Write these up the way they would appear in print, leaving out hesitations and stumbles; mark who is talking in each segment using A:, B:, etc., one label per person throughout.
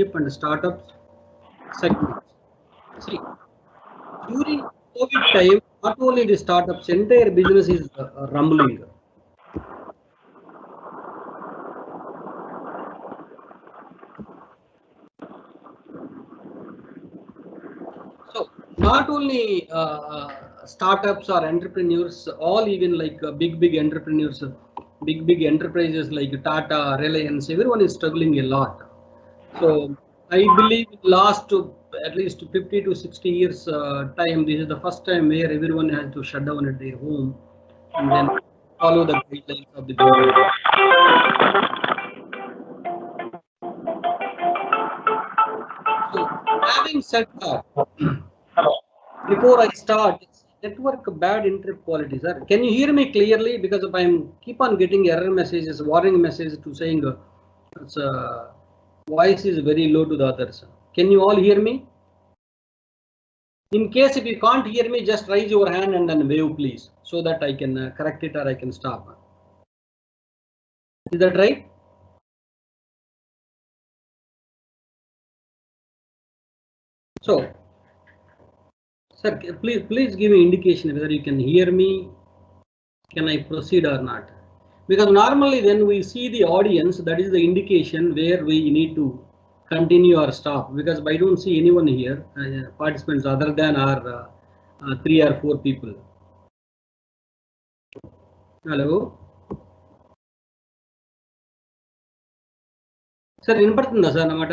A: entrepreneurship and startups segments. See, during COVID time, not only the startups, entire business is rumbling. So not only startups or entrepreneurs, all even like big entrepreneurs, big enterprises like Tata, Reliance, everyone is struggling a lot. So I believe last at least 50 to 60 years time, this is the first time where everyone has to shut down at their home and then follow the guidelines of the government. So having said that, before I start, network bad internet quality, sir. Can you hear me clearly? Because if I'm keep on getting error messages, warning messages to saying it's, voice is very low to the others. Can you all hear me? In case if you can't hear me, just raise your hand and then wave, please, so that I can correct it or I can stop. Is that right? So, sir, please give me indication whether you can hear me. Can I proceed or not? Because normally when we see the audience, that is the indication where we need to continue or stop. Because I don't see anyone here, participants other than our 3 or 4 people. Hello. Sir, వినపడుతుందా sir అన్నమాట?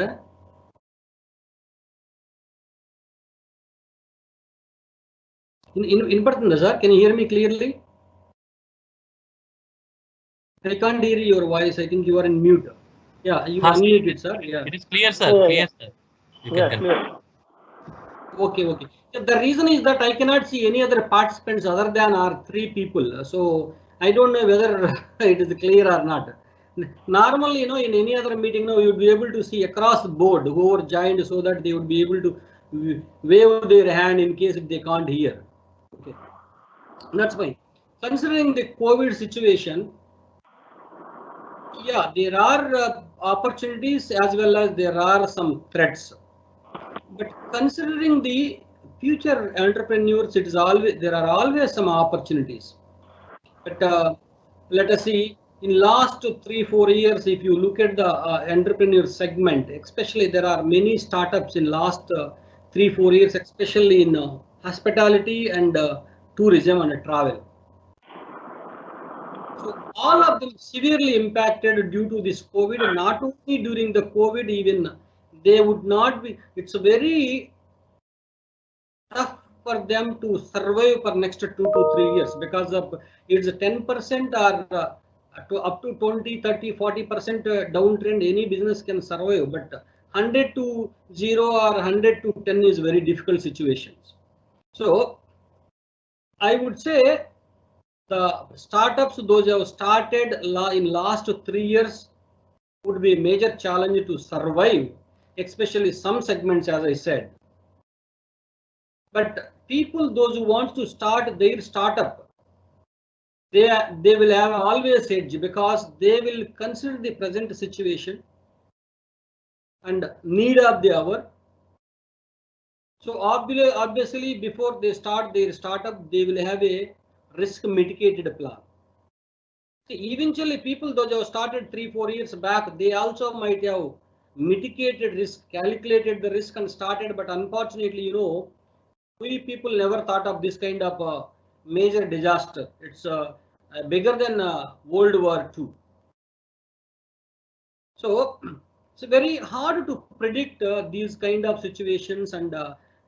A: వినపడుతుందా sir? Can you hear me clearly? I can't hear your voice. I think you are in mute. Yeah, you unmute it, sir. Yeah.
B: It is clear, sir. Clear, sir. You can
C: clear.
A: Okay. So the reason is that I cannot see any other participants other than our 3 people. So I don't know whether it is clear or not. Normally, in any other meeting, you would be able to see across the board whoever joined, so that they would be able to wave their hand in case if they can't hear. Okay, that's fine. Considering the COVID situation, yeah, there are opportunities as well as there are some threats. But considering the future entrepreneurs, there are always some opportunities. But let us see, in last 3-4 years, if you look at the entrepreneur segment, especially there are many startups in last 3-4 years, especially in hospitality and tourism and travel. So all of them severely impacted due to this COVID. Not only during the COVID, even they would not be. It's very tough for them to survive for next 2 to 3 years, because of it's 10% or to up to 20, 30, 40% downtrend. Any business can survive, but 100 to 0 or 100 to 10 is very difficult situations. So I would say the startups, those who have started in last 3 years, would be a major challenge to survive, especially some segments, as I said. But people, those who want to start their startup, they will have always edge, because they will consider the present situation and need of the hour. So obviously before they start their startup, they will have a risk mitigated plan. See, eventually people, those who have started 3-4 years back, they also might have mitigated risk, calculated the risk and started. But unfortunately, we people never thought of this kind of major disaster. It's bigger than World War II. So it's very hard to predict these kind of situations and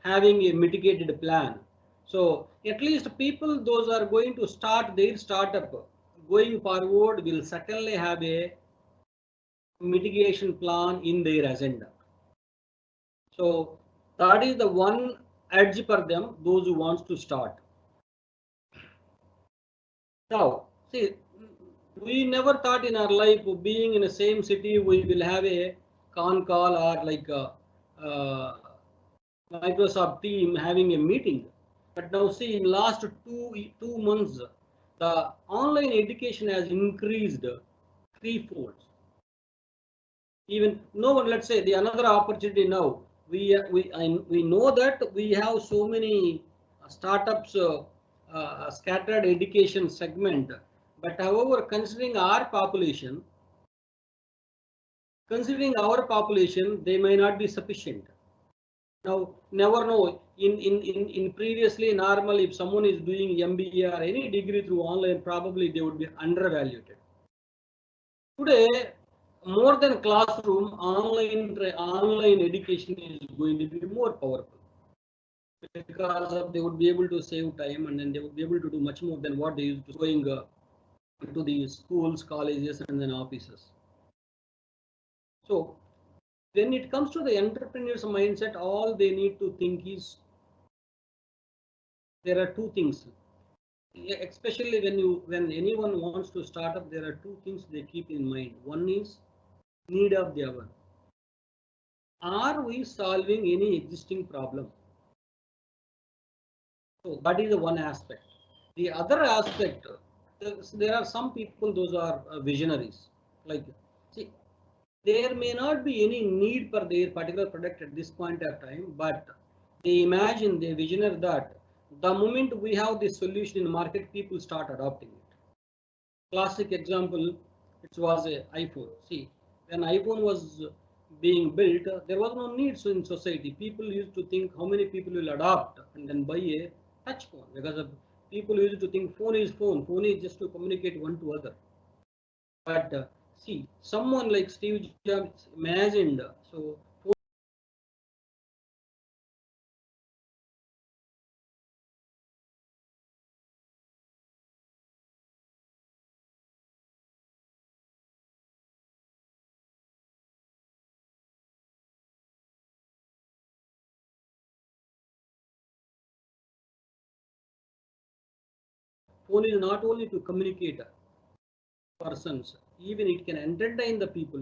A: having a mitigated plan. So at least people, those are going to start their startup, going forward, will certainly have a mitigation plan in their agenda. So that is the one edge for them, those who wants to start. Now, see, we never thought in our life, being in the same city, we will have a con call or like Microsoft team having a meeting. But now see, in last two months, the online education has increased threefold. Even no one, let's say the another opportunity now, we know that we have so many startups scattered education segment, but however considering our population, they may not be sufficient. Now, never know. In previously normal, if someone is doing MBA or any degree through online, probably they would be undervalued. Today, more than classroom, online education is going to be more powerful because they would be able to save time, and then they would be able to do much more than what they used to going to the schools, colleges, and then offices. So when it comes to the entrepreneur's mindset, all they need to think is there are two things. Especially when anyone wants to start up, there are two things they keep in mind. One is need of the hour. Are we solving any existing problem? So that is the one aspect. The other aspect, there are some people, those are visionaries. Like, see, there may not be any need for their particular product at this point of time, but they imagine, they visionary that the moment we have this solution in the market, people start adopting it. Classic example, it was a iPhone. See, when iPhone was being built, there was no need in society. People used to think how many people will adopt and then buy a touch phone, because of people used to think phone is just to communicate one to other. But see, someone like Steve Jobs imagined, so phone is not only to communicate persons, even it can entertain the people,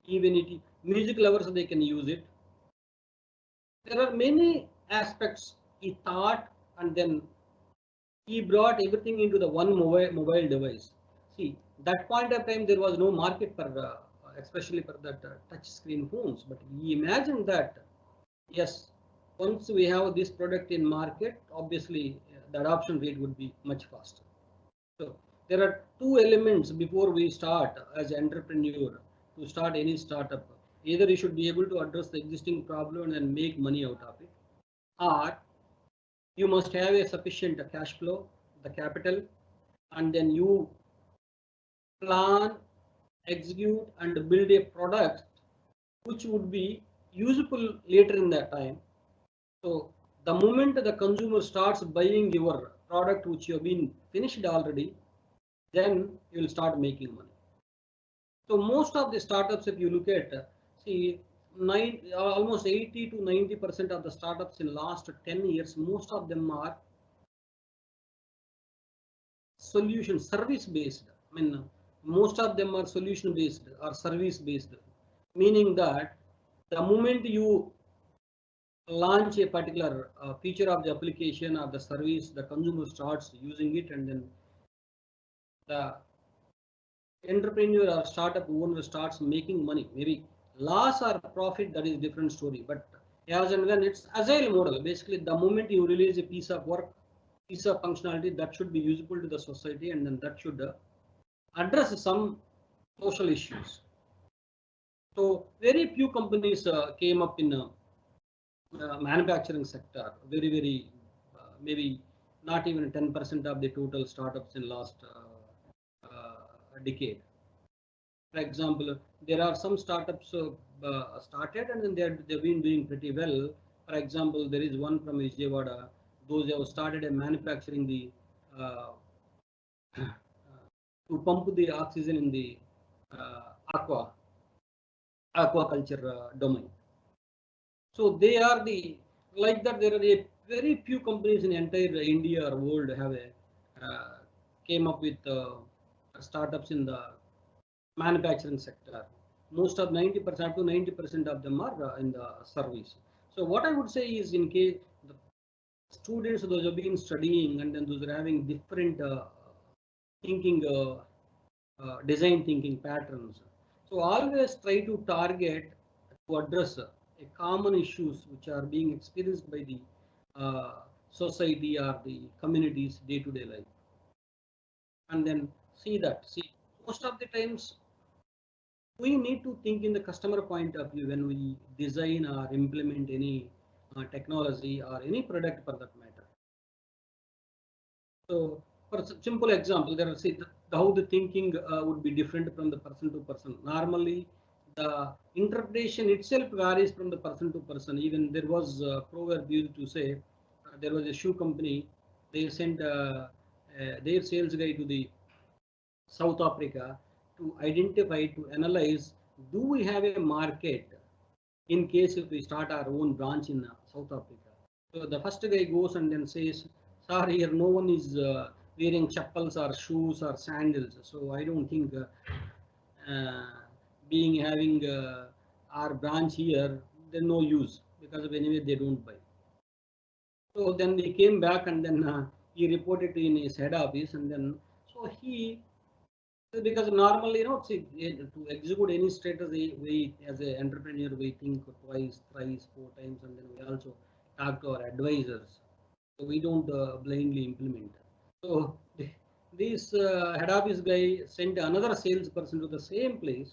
A: even it music lovers, they can use it. There are many aspects he thought, and then he brought everything into the one mobile device. See, that point of time there was no market for especially for that touch screen phones, but he imagined that yes, once we have this product in market, obviously the adoption rate would be much faster. So there are two elements before we start as an entrepreneur to start any startup. Either you should be able to address the existing problem and make money out of it, or you must have a sufficient cash flow, the capital, and then you plan, execute, and build a product which would be useful later in that time. So the moment the consumer starts buying your product which you have been finished already, then you will start making money. So most of the startups, if you look at, see, almost 80 to 90% of the startups in last 10 years, most of them are solution service based. I mean, most of them are solution based or service based, meaning that the moment you launch a particular feature of the application or the service, the consumer starts using it, and then the entrepreneur or startup owner starts making money. Maybe loss or profit, that is different story, but as and when it's agile model, basically the moment you release a piece of work, piece of functionality that should be useful to the society, and then that should address some social issues. So very few companies came up in manufacturing sector, very maybe not even 10% of the total startups in last decade. For example, there are some startups started, and then they've been doing pretty well. For example, there is one from Vijayawada. Those have started manufacturing the to pump the oxygen in the aquaculture domain. So they are the like that. There are a very few companies in entire India or world have came up with startups in the manufacturing sector. Most of 90% to 90% of them are in the service. So what I would say is, in case the students, those have been studying, and then those are having different thinking, design thinking patterns. So always try to target to address a common issues which are being experienced by the society or the communities day-to-day life, and then see most of the times we need to think in the customer point of view when we design or implement any technology or any product for that matter. So, for a simple example, there are how the thinking would be different from the person to person. Normally, the interpretation itself varies from the person to person. Even there was a proverb used to say, there was a shoe company. They sent their sales guy to the South Africa to identify, to analyze, do we have a market in case if we start our own branch in South Africa. So the first guy goes and then says, sir, here no one is wearing chappals or shoes or sandals. So I don't think being having our branch here, there's no use because of anyway they don't buy. So then he came back and then he reported in his head office, and then so he, because normally, see, to execute any strategy, we as an entrepreneur, we think twice, thrice, 4 times, and then we also talk to our advisors. So we don't blindly implement. So this head office guy sent another salesperson to the same place,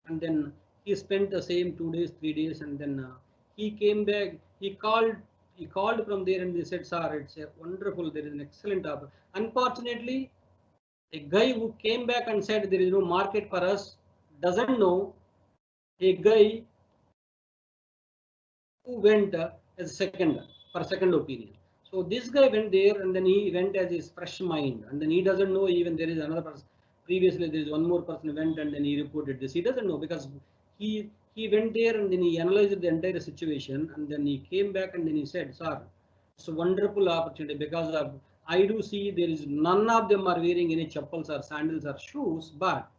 A: and then he spent the same 2 days, 3 days, and then he came back. He called from there, and they said, "Sir, it's a wonderful. There is an excellent offer. Unfortunately, a guy who came back and said there is no market for us doesn't know a guy who went as second opinion. So this guy went there and then he went as his fresh mind, and then he doesn't know even there is another person. Previously, there is one more person went and then he reported this. He doesn't know because he went there and then he analyzed the entire situation, and then he came back and then he said, "Sir, it's a wonderful opportunity because I do see there is none of them are wearing any chappals or sandals or shoes, but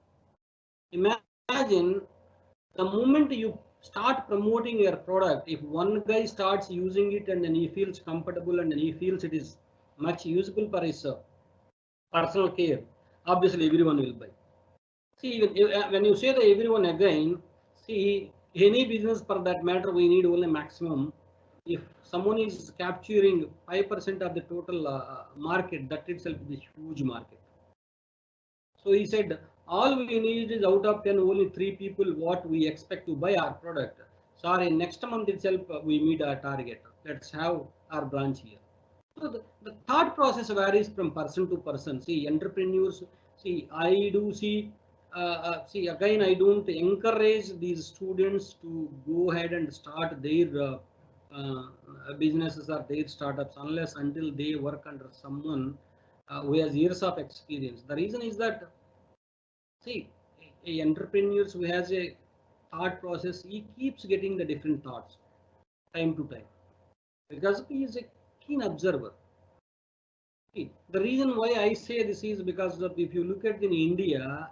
A: imagine the moment you start promoting your product, if one guy starts using it and then he feels comfortable and then he feels it is much useful for his personal care, obviously everyone will buy." See, when you say that everyone again, see, any business for that matter, we need only maximum. If someone is capturing 5% of the total market, that itself is a huge market. So he said, all we need is out of 10, only 3 people what we expect to buy our product. Sorry, next month itself we meet our target. Let's have our branch here. So the thought process varies from person to person. See, entrepreneurs, see, I do see again, I don't encourage these students to go ahead and start their businesses or their startups unless until they work under someone who has years of experience. The reason is that, see, a entrepreneurs who has a thought process, he keeps getting the different thoughts time to time because he is a keen observer. See, the reason why I say this is because of, if you look at in India,